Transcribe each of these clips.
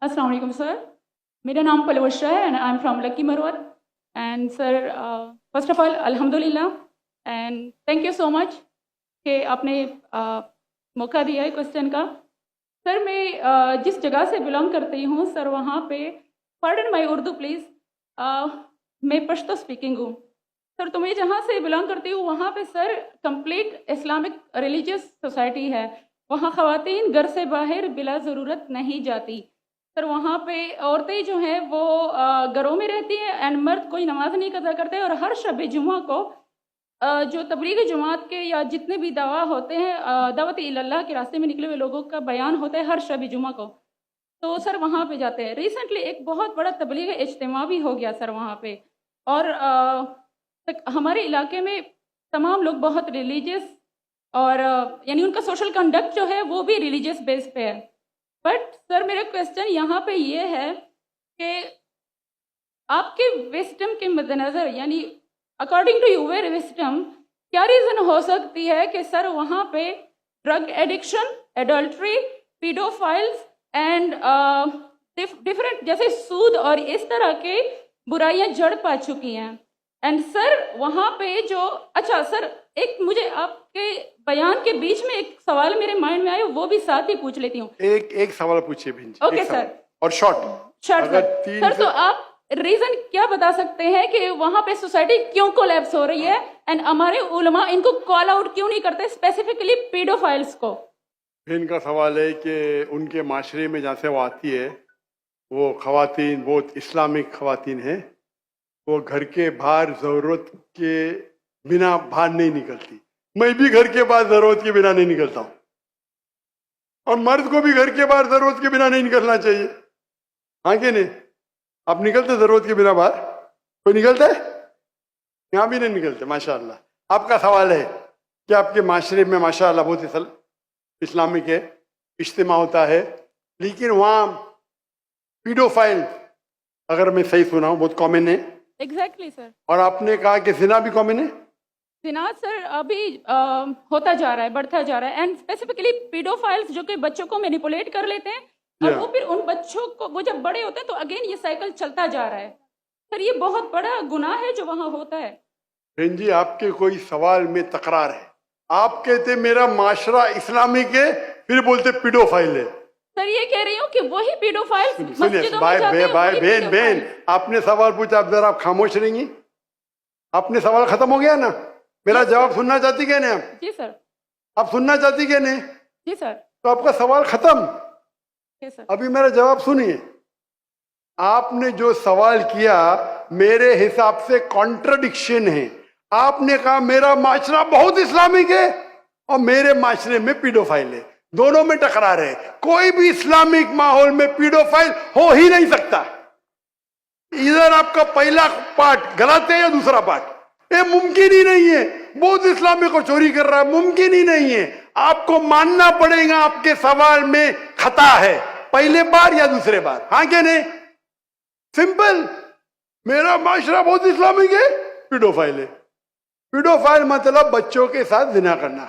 السلام علیکم سر، میرا نام پلوشا ہے and I am from lucky Marwat. And sir first of all الحمد للہ اینڈ تھینک یو سو مچ کہ آپ نے موقع دیا ہے کوشچن کا. سر میں جس جگہ سے بلانگ کرتی ہوں سر وہاں پہ پارڈن مائی اردو پلیز، میں پشتو اسپیکنگ ہوں. سر تو میں جہاں سے بلانگ کرتی ہوں وہاں پہ سر کمپلیٹ اسلامک ریلیجیس سوسائٹی ہے. وہاں خواتین گھر سے باہر بلا ضرورت نہیں جاتی. سر وہاں پہ عورتیں جو ہیں وہ گھروں میں رہتی ہیں اینڈ مرد کوئی نماز نہیں ادا کرتے. اور ہر شب جمعہ کو جو تبلیغ جماعت کے یا جتنے بھی دعویٰ ہوتے ہیں دعوت اللہ کے راستے میں نکلے ہوئے لوگوں کا بیان ہوتا ہے ہر شب جمعہ کو، تو سر وہاں پہ جاتے ہیں. ریسنٹلی ایک بہت بڑا تبلیغ اجتماع بھی ہو گیا سر وہاں پہ، اور ہمارے علاقے میں تمام لوگ بہت ریلیجیس اور یعنی ان کا سوشل کنڈکٹ جو ہے وہ بھی ریلیجیس بیس پہ ہے. بٹ سر میرا کویسچن یہاں پہ یہ ہے کہ آپ کے وسڈم کے مد نظر یعنی اکارڈنگ ٹو یور وسڈم کیا ریزن ہو سکتی ہے کہ سر وہاں پہ drug addiction, adultery, pedophiles and different جیسے سود اور اس طرح کے برائیاں جڑ پا چکی ہیں. اینڈ سر وہاں پہ جو اچھا سر ایک مجھے آپ کے بیان کے بیچ میں ایک سوال میرے مائنڈ میں آیا وہ بھی ساتھ ہی پوچھ لیتی ہوں. ایک سوال پوچھیے بہن جی. Okay sir. اور شارٹ سر تو آپ ریزن کیا بتا سکتے ہیں کہ وہاں پہ سوسائٹی کیوں کولیپس ہو رہی ہے اینڈ ہمارے علماء ان کو کال آؤٹ کیوں نہیں کرتے اسپیسیفکلی پیڈوفائلز کو؟ بہن کا سوال ہے کہ ان کے معاشرے میں جہاں سے وہ آتی ہے وہ خواتین بہت اسلامک خواتین ہیں، وہ گھر کے باہر ضرورت کے بنا باہر نہیں نکلتی. میں بھی گھر کے باہر ضرورت کے بنا نہیں نکلتا ہوں، اور مرد کو بھی گھر کے باہر ضرورت کے بنا نہیں نکلنا چاہیے. ہاں کہ نہیں؟ آپ نکلتے ضرورت کے بنا باہر؟ کوئی نکلتا ہے؟ یہاں بھی نہیں نکلتے. ماشاء اللہ. آپ کا سوال ہے کہ آپ کے معاشرے میں ماشاء اللہ بہت اسلامک ہے، اجتماع ہوتا ہے، لیکن وہاں پیڈوفائل اگر میں صحیح سنا ہوں بہت کامن ہے. ایگزیکٹلی سر. اور آپ نے کہا کہ زنا بھی کامن ہے. زنا سر ابھی ہوتا جا رہا ہے، بڑھتا جا رہا ہے. اینڈ اسپیسیفکلی پیڈوفائلز جو کہ بچوں کو مینیپولیٹ کر لیتے ہیں اور وہ پھر ان بچوں کو وہ جب بڑے ہوتے ہیں تو اگین یہ سائیکل چلتا جا رہا ہے. سر یہ بہت بڑا گناہ ہے جو وہاں ہوتا ہے. بہن جی آپ کے کوئی سوال میں تکرار ہے. آپ کہتے میرا معاشرہ اسلامک ہے، پھر بولتے پیڈوفائل ہے. سر یہ کہہ رہی ہوں کہ وہی پیڈوفائلز مسجدوں میں جاتے ہیں. بہن آپ نے سوال پوچھا، اب ذرا آپ خاموش رہیں گی؟ آپ نے سوال ختم ہو گیا نا؟ میرا جواب سننا چاہتی کہ نہیں آپ؟ جی سر. آپ سننا چاہتی کہ نہیں؟ جی سر. تو آپ کا سوال ختم. سر ابھی میرا جواب سنیے. آپ نے جو سوال کیا میرے حساب سے کانٹرڈکشن ہے. آپ نے کہا میرا معاشرہ بہت اسلامک ہے اور میرے معاشرے میں پیڈوفائل ہے. دونوں میں ٹکرار ہے. کوئی بھی اسلامک ماحول میں پیڈوفائل ہو ہی نہیں سکتا. ادھر آپ کا پہلا پارٹ غلط ہے یا دوسرا پارٹ؟ یہ ممکن ہی نہیں ہے. بہت اسلامک اور چوری کر رہا ہے، ممکن ہی نہیں ہے. آپ کو ماننا پڑے گا آپ کے سوال میں خطا ہے، پہلے بار یا دوسرے بار. ہاں کہ نہیں؟ سمپل. میرا معاشرہ بہت اسلامک ہے، پیڈوفائل ہے. پیڈوفائل مطلب بچوں کے ساتھ زنا کرنا.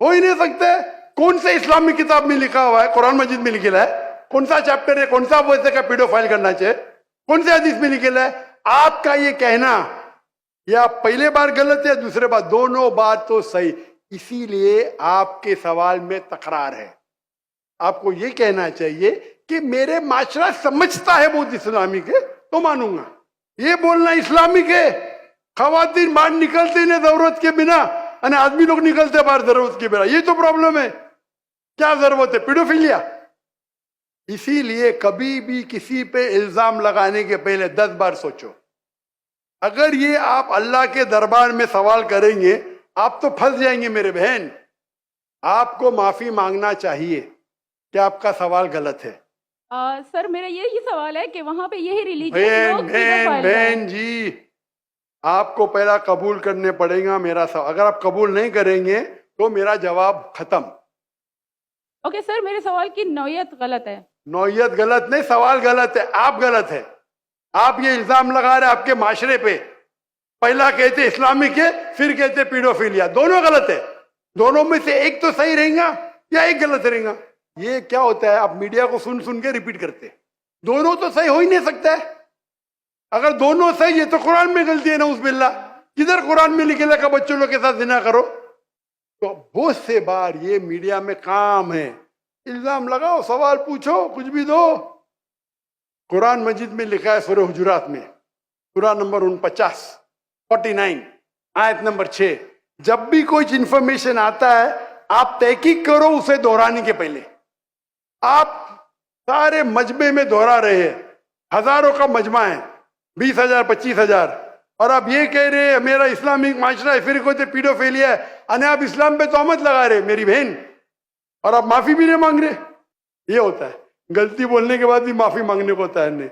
ہو ہی نہیں سکتا ہے. کون سے اسلامی کتاب میں لکھا ہوا ہے؟ قرآن مجید میں لکھا ہے. کون سا چیپٹر ہے؟ کون سا ویسے کا پیڈوفائل کرنا چاہیے؟ کون سے حدیث میں لکھا ہے؟ آپ کا یہ کہنا یا پہلے بار غلط ہے دوسرے بار، دونوں بات تو صحیح. اسی لیے آپ کے سوال میں تکرار ہے. آپ کو یہ کہنا چاہیے کہ میرے معاشرہ سمجھتا ہے بہت اسلامک ہے تو مانوں گا. یہ بولنا اسلامک ہے خواتین باہر نکلتے نہیں ضرورت کے بنا، یعنی آدمی لوگ نکلتے باہر ضرورت کے بنا، یہ تو پرابلم ہے. کیا ضرورت ہے؟ پیڈوفیلیا. اسی لیے کبھی بھی کسی پہ الزام لگانے کے پہلے 10 بار سوچو. اگر یہ آپ اللہ کے دربار میں سوال کریں گے آپ تو پھنس جائیں گے میرے بہن. آپ کو معافی مانگنا چاہیے کہ آپ کا سوال غلط ہے. سر میرا یہی سوال ہے کہ وہاں پہ یہی ریلیجن بہن جی آپ کو پہلا قبول کرنے پڑے گا میرا سوال. اگر آپ قبول نہیں کریں گے تو میرا جواب ختم. اوکے سر میرے سوال کی نوعیت غلط ہے. نوعیت غلط نہیں، سوال غلط ہے. آپ غلط ہے. آپ یہ الزام لگا رہے آپ کے معاشرے پہ. پہلا کہتے اسلامک ہے پھر کہتے پیڈوفیلیا. دونوں غلط ہے. دونوں میں سے ایک تو صحیح رہیں گا یا ایک غلط رہیں گا. یہ کیا ہوتا ہے, آپ میڈیا کو سن سن کے ریپیٹ کرتے, دونوں تو صحیح ہو ہی نہیں سکتا ہے. اگر دونوں صحیح ہے تو قرآن میں غلطی ہے, نعوذ باللہ. کدھر قرآن میں لکھے لگا بچوں لوگ کے ساتھ زنا کرو؟ تو بہت سے بار یہ میڈیا میں کام ہے, الزام لگاؤ, سوال پوچھو, کچھ بھی دو. قرآن مجید میں لکھا ہے سورہ حجرات میں, سورہ نمبر 49 آیت نمبر 6, جب بھی کوئی انفارمیشن آتا ہے آپ تحقیق کرو اسے دہرانے کے پہلے. آپ سارے مجمع میں دہرا رہے ہیں, ہزاروں کا مجمع ہے, 20,000 25,000, اور آپ یہ کہہ رہے ہیں میرا اسلامک معاشرہ ہے, پھر کوئی پیڈوفیلیا ہے, اور آپ اسلام پہ تہمت لگا رہے میری بہن, اور آپ معافی بھی نہیں مانگ رہے. یہ ہوتا ہے, غلطی بولنے کے بعد بھی معافی مانگنے کو تیار نہیں.